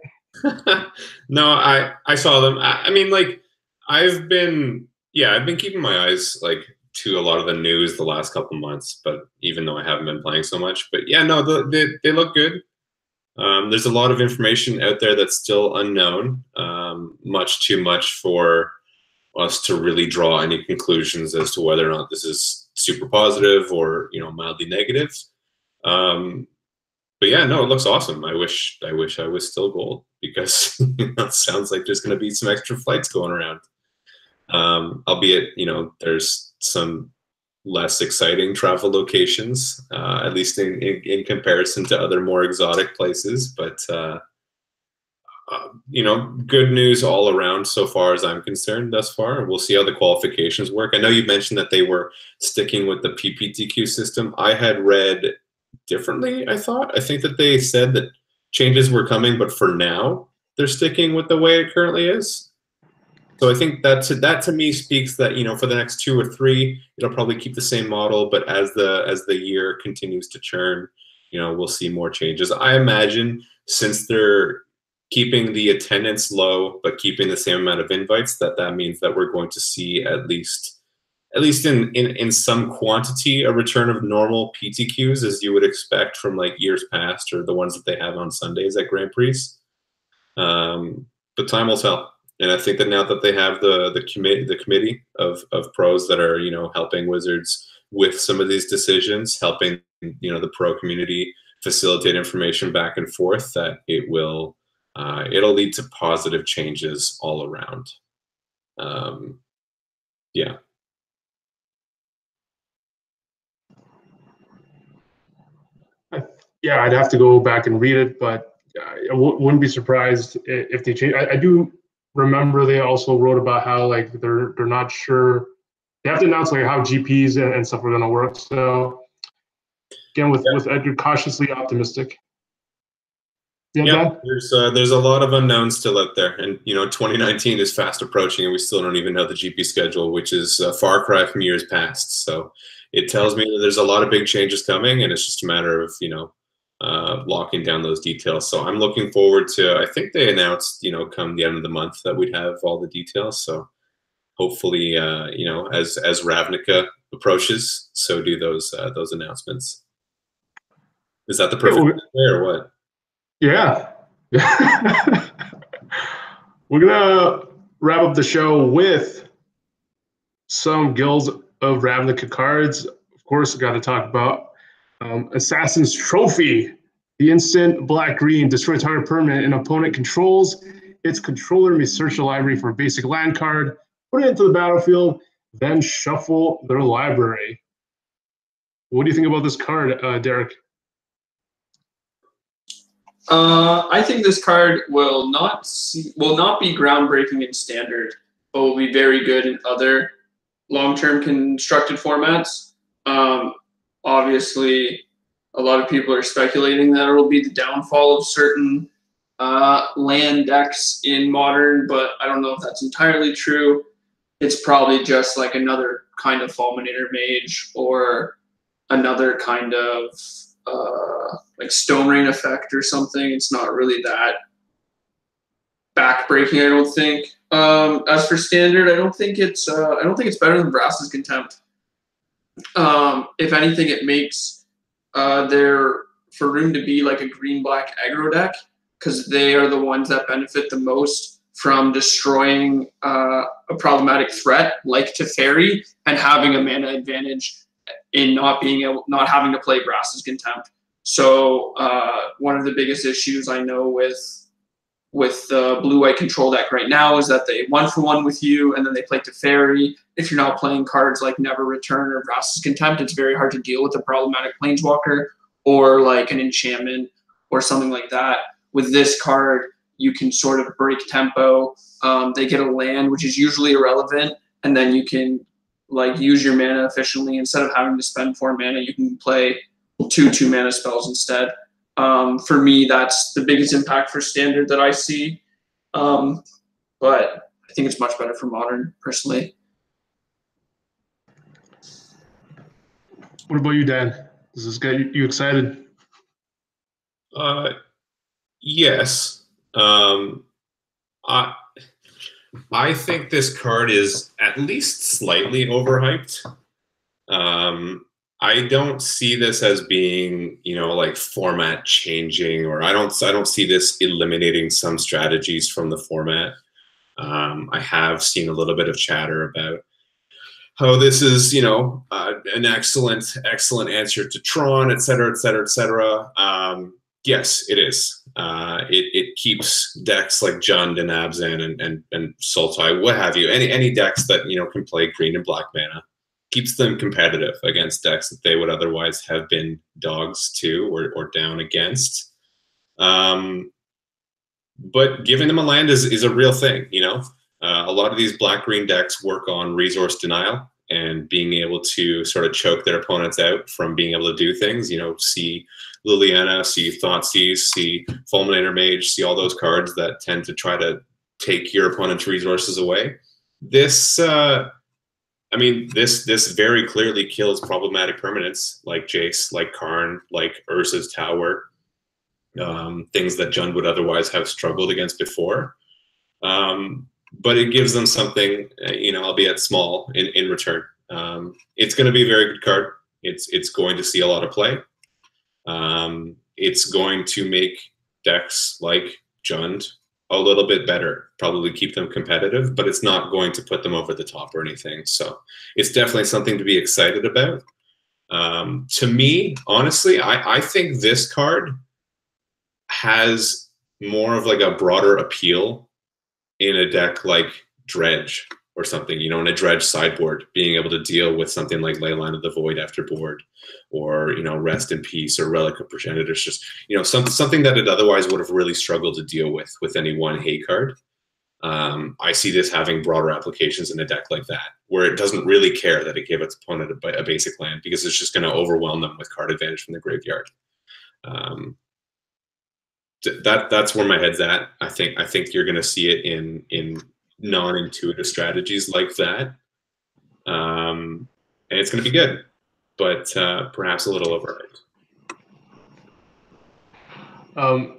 S2: No, I saw them. I mean, like, I've been keeping my eyes like to a lot of the news the last couple months, but even though I haven't been playing so much, but yeah, no, they look good. There's a lot of information out there that's still unknown, much too much for us to really draw any conclusions as to whether or not this is super positive or, you know, mildly negative. But yeah, no, it looks awesome. I wish I was still gold, because it sounds like there's going to be some extra flights going around. Albeit, you know, there's some less exciting travel locations, at least in comparison to other more exotic places. But you know, good news all around so far as I'm concerned thus far. We'll see how the qualifications work. I know you mentioned that they were sticking with the PPTQ system. I had read differently, I think that they said that changes were coming, but for now they're sticking with the way it currently is. So I think that to me speaks that, you know, for the next 2 or 3, it'll probably keep the same model, but as the year continues to churn, you know, we'll see more changes. I imagine, since they're keeping the attendance low but keeping the same amount of invites, that means that we're going to see at least in some quantity a return of normal PTQs, as you would expect from like years past, or the ones that they have on Sundays at Grand Prix. But time will tell. And I think that now that they have the committee of pros that are, you know, helping Wizards with some of these decisions, helping, you know, the pro community facilitate information back and forth, that it'll lead to positive changes all around. Yeah.
S1: Yeah, I'd have to go back and read it, but I wouldn't be surprised if they change. I do remember they also wrote about how, like, they're not sure. They have to announce like how GPs and stuff are going to work. So again, with Edgar, cautiously optimistic.
S2: Yeah, there's a lot of unknowns still out there, and you know, 2019 is fast approaching, and we still don't even know the GP schedule, which is a far cry from years past. So it tells me that there's a lot of big changes coming, and it's just a matter of, you know, locking down those details. So I'm looking forward to. I think they announced, you know, come the end of the month that we'd have all the details. So hopefully, you know, as Ravnica approaches, so do those announcements. Is that the perfect way or what?
S1: Yeah. We're going to wrap up the show with some Guilds of Ravnica cards. Of course, we got to talk about Assassin's Trophy. The instant black-green, destroy target permanent an opponent controls. Its controller may search the library for a basic land card, put it into the battlefield, then shuffle their library. What do you think about this card, Derek?
S4: I think this card will not be groundbreaking in standard, but will be very good in other long-term constructed formats. Obviously, a lot of people are speculating that it will be the downfall of certain land decks in Modern, but I don't know if that's entirely true. It's probably just like another kind of Fulminator Mage or another kind of like Stone Rain effect or something. It's not really that backbreaking, I don't think. As for standard, I don't think it's better than Brass's Contempt. If anything, it makes there for room to be like a green-black aggro deck, because they are the ones that benefit the most from destroying a problematic threat like Teferi and having a mana advantage in not having to play Brass's Contempt. So one of the biggest issues I know with the blue-white control deck right now is that they 1-for-1 with you, and then they play Teferi. If you're not playing cards like Never Return or Vraska's Contempt, it's very hard to deal with a problematic Planeswalker or like an enchantment or something like that. With this card, you can sort of break tempo. They get a land, which is usually irrelevant, and then you can like use your mana efficiently. Instead of having to spend 4 mana, you can play 2 2-mana spells instead. For me, that's the biggest impact for Standard that I see. But I think it's much better for Modern, personally.
S1: What about you, Dan? Does this get you excited?
S2: Yes. I think this card is at least slightly overhyped. I don't see this as being, like format changing, or I don't see this eliminating some strategies from the format. I have seen a little bit of chatter about how this is, an excellent answer to Tron, et cetera, et cetera, et cetera. Yes, it is. It keeps decks like Jund and Abzan and Sultai, what have you, any decks that can play green and black mana, keeps them competitive against decks that they would otherwise have been dogs to or down against. But giving them a land is a real thing. A lot of these black-green decks work on resource denial and being able to sort of choke their opponents out from being able to do things. See Liliana, see Thoughtseize, see Fulminator Mage, see all those cards that tend to try to take your opponent's resources away. This very clearly kills problematic permanents like Jace, like Karn, like Urza's Tower, things that Jund would otherwise have struggled against before. But it gives them something, albeit small, in return. It's going to be a very good card. It's going to see a lot of play. It's going to make decks like Jund a little bit better, probably keep them competitive, but it's not going to put them over the top or anything. So it's definitely something to be excited about. To me, honestly, I think this card has more of like a broader appeal in a deck like Dredge or something, in a Dredge sideboard, being able to deal with something like Leyline of the Void after board, or, Rest in Peace or Relic of Progenitors, just, something that it otherwise would have really struggled to deal with any one hate card. I see this having broader applications in a deck like that, where it doesn't really care that it gave its opponent a basic land, because it's just going to overwhelm them with card advantage from the graveyard. That's where my head's at. I think you're going to see it in non-intuitive strategies like that, and it's going to be good, but perhaps a little overhyped.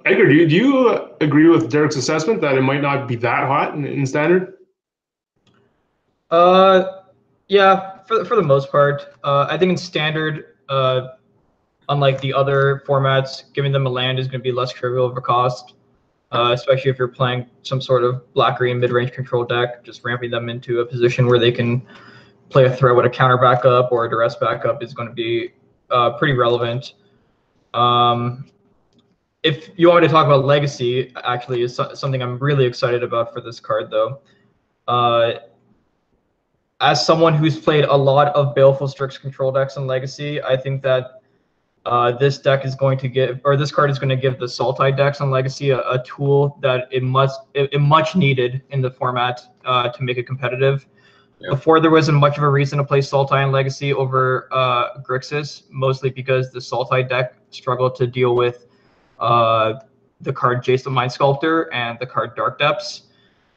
S1: Edgar, do you agree with Derek's assessment that it might not be that hot in Standard?
S3: Yeah, for the most part. I think in Standard, unlike the other formats, giving them a land is going to be less trivial of a cost, especially if you're playing some sort of black-green mid-range control deck. Just ramping them into a position where they can play a threat with a counter backup or a duress backup is going to be pretty relevant. If you want me to talk about Legacy, actually, is something I'm really excited about for this card, though. As someone who's played a lot of Baleful Strix control decks in Legacy, I think that this card is going to give the Sultai decks on Legacy a tool that it much needed in the format to make it competitive. Yep. Before, there wasn't much of a reason to play Sultai in Legacy over Grixis, mostly because the Sultai deck struggled to deal with the card Jace the Mind Sculptor and the card Dark Depths.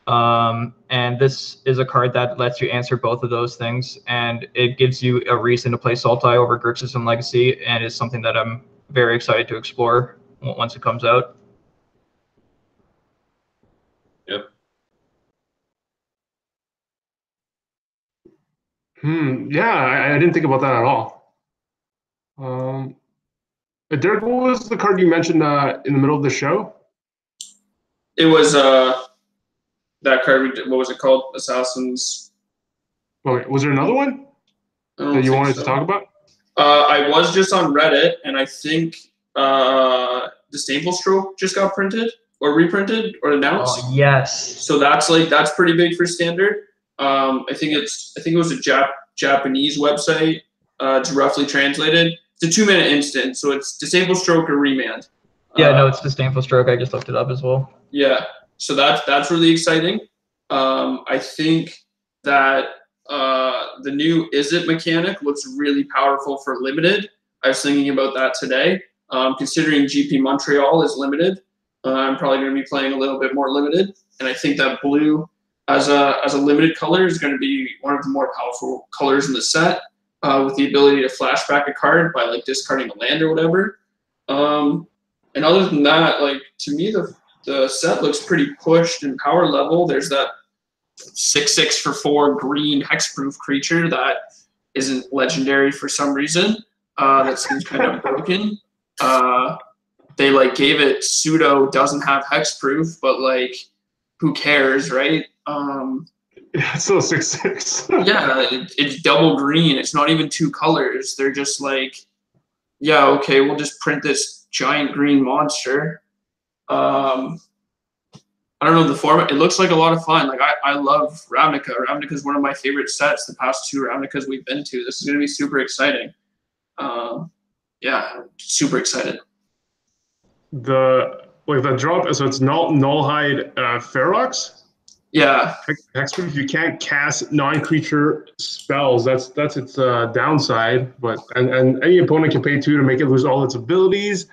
S3: And this is a card that lets you answer both of those things, and it gives you a reason to play Sultai over Grixis in Legacy, and is something that I'm very excited to explore once it comes out.
S2: Yep.
S1: Yeah, I didn't think about that at all. Derek, what was the card you mentioned in the middle of the show?
S4: It was that card. What was it called? Assassins.
S1: Okay, was there another one that you wanted to talk about?
S4: I was just on Reddit, and I think Disdainful Stroke just got printed or reprinted or announced.
S3: Oh, yes.
S4: So that's pretty big for standard. I think it was a Japanese website. It's roughly translated. It's a 2-minute instant, so it's Disdainful Stroke or Remand.
S3: Yeah, no, it's Disdainful Stroke. I just looked it up as well.
S4: Yeah, so that's really exciting. I think that the new Is It mechanic looks really powerful for limited. I was thinking about that today. Considering GP Montreal is limited, I'm probably going to be playing a little bit more limited, and I think that blue as a limited color is going to be one of the more powerful colors in the set, with the ability to flash back a card by like discarding a land or whatever. And other than that, like to me, the set looks pretty pushed in power level. There's that 6/6 for 4 green hexproof creature that isn't legendary for some reason. That seems kind of broken. They like gave it pseudo doesn't have hexproof, but like who cares, right?
S1: It's still 6/6.
S4: Yeah, it's double green. It's not even 2 colors. They're just like, yeah, okay, we'll just print this giant green monster. I don't know the format. It looks like a lot of fun. Like I love Ravnica. Ravnica is one of my favorite sets. The past 2 Ravnicas we've been to. This is going to be super exciting. Yeah, super excited.
S1: The drop, so it's nullhide Ferox.
S4: Yeah.
S1: Hexproof, you can't cast non-creature spells. That's its downside. But and any opponent can pay 2 to make it lose all its abilities.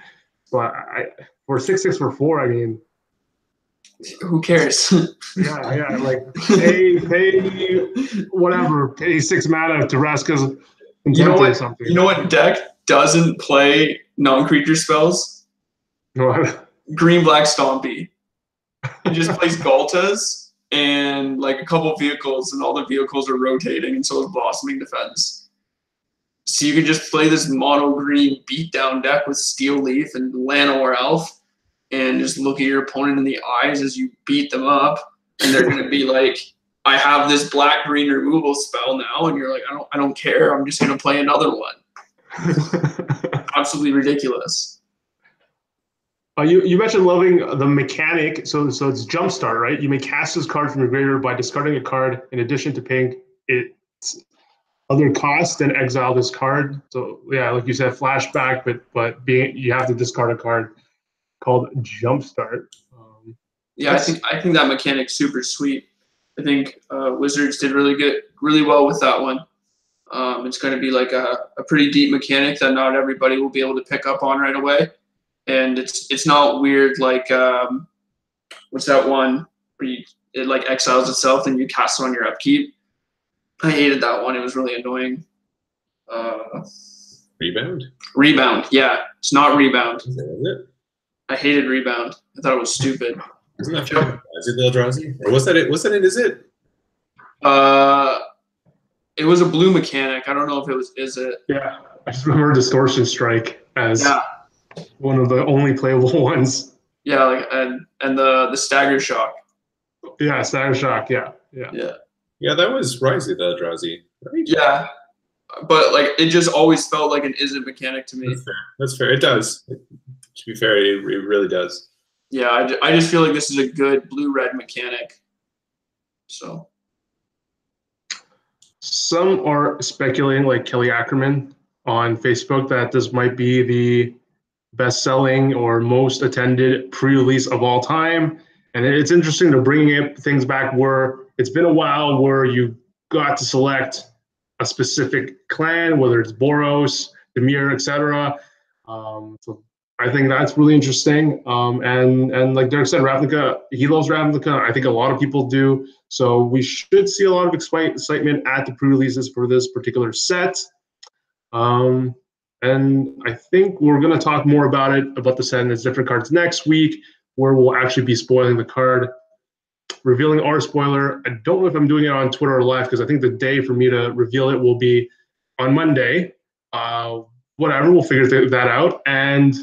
S1: But for 6/6 for 4, I mean,
S4: who cares?
S1: yeah, like pay whatever, pay 6 mana to Raska's Contempt or something.
S4: You know what deck doesn't play non-creature spells?
S1: What?
S4: Green Black Stompy. It just plays Galtas and like a couple vehicles, and all the vehicles are rotating, and so is Blossoming Defense. So you can just play this mono green beatdown deck with Steel Leaf and Llanowar Elf, and just look at your opponent in the eyes as you beat them up, and they're going to be like, I have this black-green removal spell now, and you're like, I don't care. I'm just going to play another one. Absolutely ridiculous.
S1: You mentioned loving the mechanic, so it's Jumpstart, right? You may cast this card from your graveyard by discarding a card in addition to paying its other cost and exile this card. So yeah, like you said, flashback, but you have to discard a card called Jumpstart.
S4: Yeah, I think that mechanic's super sweet. I think Wizards did really well with that one. It's going to be like a pretty deep mechanic that not everybody will be able to pick up on right away. And it's not weird like what's that one where it like exiles itself and you cast it on your upkeep. I hated that one. It was really annoying. Rebound. Yeah, it's not Rebound.
S2: Is it?
S4: I hated Rebound. I thought it was stupid.
S2: Isn't that from Is it the Eldrazi? Or was that it? Was that it? Is it?
S1: It
S4: was a blue mechanic. I don't know if it was Is It.
S1: Yeah, I just remember Distortion Strike as one of the only playable ones.
S4: Yeah, like and the Stagger Shock.
S1: Yeah, Stagger Shock. Yeah.
S2: Yeah, that was Rise of the Eldrazi, right?
S4: Yeah, but like it just always felt like an Is It mechanic to me.
S2: That's fair. It does. To be fair, it really does.
S4: Yeah, I just feel like this is a good blue-red mechanic. So.
S1: Some are speculating, like Kelly Ackerman on Facebook, that this might be the best-selling or most attended pre-release of all time. And it's interesting to bring things back where it's been a while where you got to select a specific clan, whether it's Boros, Dimir, etc. So I think that's really interesting. And like Derek said, Ravnica, he loves Ravnica. I think a lot of people do. So we should see a lot of excitement at the pre-releases for this particular set. And I think we're going to talk more about the set and its different cards next week, where we'll actually be spoiling the card, revealing our spoiler. I don't know if I'm doing it on Twitter or live, because I think the day for me to reveal it will be on Monday. Whatever, we'll figure that out. And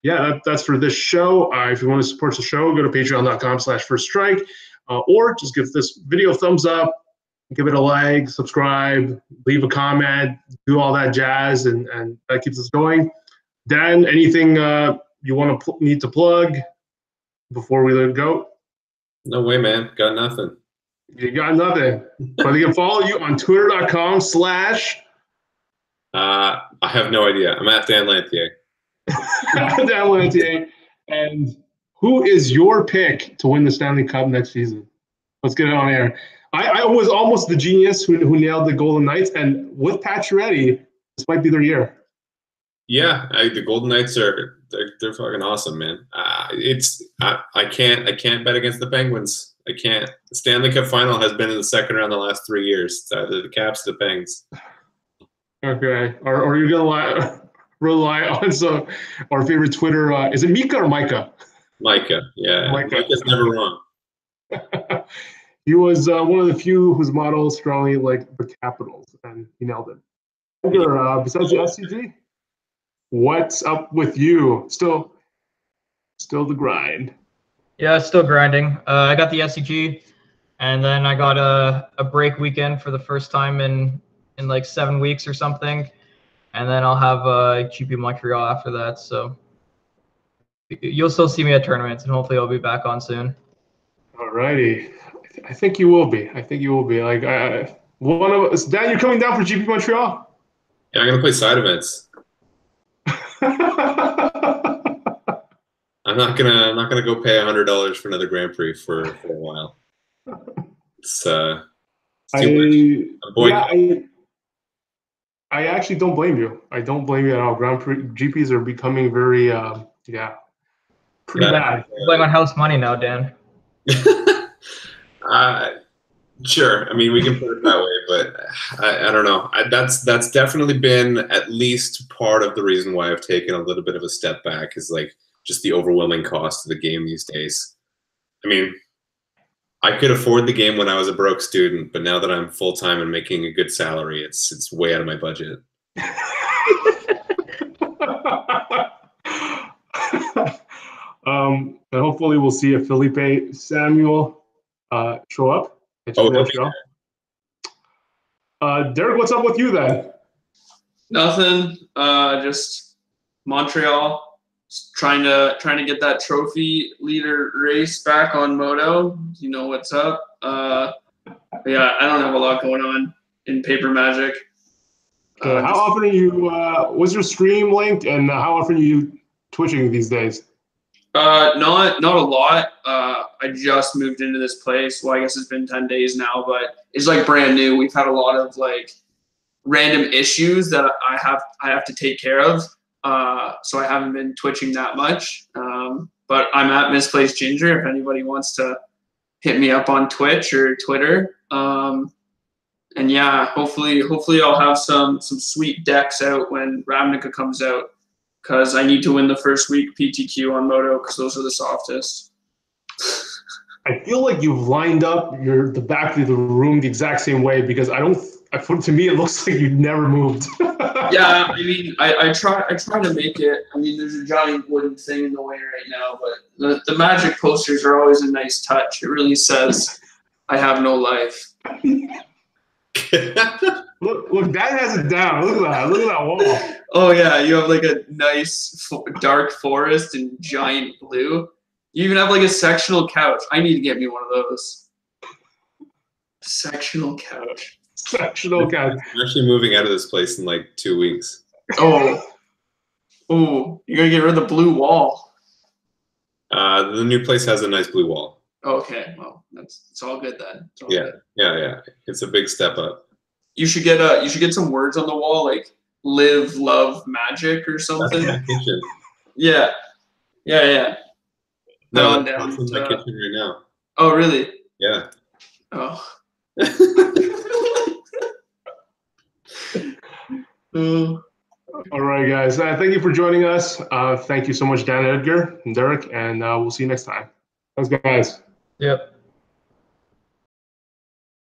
S1: yeah, that's for this show. If you want to support the show, go to patreon.com/firststrike, or just give this video a thumbs up, give it a like, subscribe, leave a comment, do all that jazz, and that keeps us going. Dan, anything you want to need to plug before we let it go?
S2: No way, man. Got nothing.
S1: You got nothing. But they can follow you on twitter.com/
S2: I have no idea. I'm at Dan Lantier.
S1: Dan Lantier. And who is your pick to win the Stanley Cup next season? Let's get it on air. I was almost the genius who nailed the Golden Knights, and with Pacioretty, this might be their year.
S2: Yeah, the Golden Knights they're fucking awesome, man. I can't bet against the Penguins. I can't. The Stanley Cup final has been in the second round the last 3 years. It's either the Caps or the Pengs.
S1: Okay. Are you gonna rely on our favorite Twitter? Is it Mika or Micah?
S2: Micah, yeah. Micah's never wrong.
S1: He was one of the few whose motto strongly like the Capitals, and he nailed it. Besides the SCG, what's up with you? Still the grind.
S3: Yeah, still grinding. I got the SCG, and then I got a break weekend for the first time in like 7 weeks or something, and then I'll have GP Montreal after that. So you'll still see me at tournaments, and hopefully I'll be back on soon.
S1: Alrighty, I think you will be. Like one of us. Dan, you're coming down for GP Montreal?
S2: Yeah, I'm gonna play side events. I'm not gonna go pay $100 for another Grand Prix for a while. It's too much.
S1: I actually don't blame you. I don't blame you at all. Grand Prix GPs are becoming very pretty bad.
S3: You're playing on house money now, Dan.
S2: Sure. I mean, we can put it that way, but I don't know. That's definitely been at least part of the reason why I've taken a little bit of a step back, is like just the overwhelming cost of the game these days. I mean, I could afford the game when I was a broke student, but now that I'm full-time and making a good salary, it's way out of my budget.
S1: And hopefully we'll see a Felipe Samuel show up at Montreal. Derek, what's up with you then?
S4: Nothing. Just Montreal. Trying to get that trophy leader race back on Moto. You know what's up. Yeah, I don't have a lot going on in Paper Magic.
S1: How often are you? Was your stream linked, and how often are you twitching these days?
S4: Not a lot. I just moved into this place. Well, I guess it's been 10 days now, but it's like brand new. We've had a lot of like random issues that I have to take care of. So I haven't been twitching that much. But I'm at Misplaced Ginger if anybody wants to hit me up on Twitch or Twitter. And yeah, hopefully I'll have some sweet decks out when Ravnica comes out, because I need to win the first week PTQ on Moto, because those are the softest.
S1: I feel like you've lined up the back of the room the exact same way, because to me it looks like you've never moved.
S4: Yeah, I mean, I try to make it. I mean, there's a giant wooden thing in the way right now, but the Magic posters are always a nice touch. It really says I have no life.
S1: Look, that has it down. Look at that wall.
S4: Oh yeah, you have like a nice dark forest and giant blue. You even have like a sectional couch. I need to get me one of those. Sectional couch.
S1: Sectional couch.
S2: I'm actually moving out of this place in like 2 weeks.
S4: Oh, you're gonna get rid of the blue wall.
S2: The new place has a nice blue wall.
S4: Okay, well, it's all good then.
S2: Good. Yeah. It's a big step up.
S4: You should get some words on the wall, like "Live, Love, Magic" or something.
S2: That's my kitchen.
S4: Yeah.
S2: No, that's in my kitchen right now.
S4: Oh, really?
S2: Yeah.
S4: Oh.
S1: All right, guys. Thank you for joining us. Thank you so much, Dan, Edgar, and Derek, and we'll see you next time. Thanks, guys.
S3: Yep.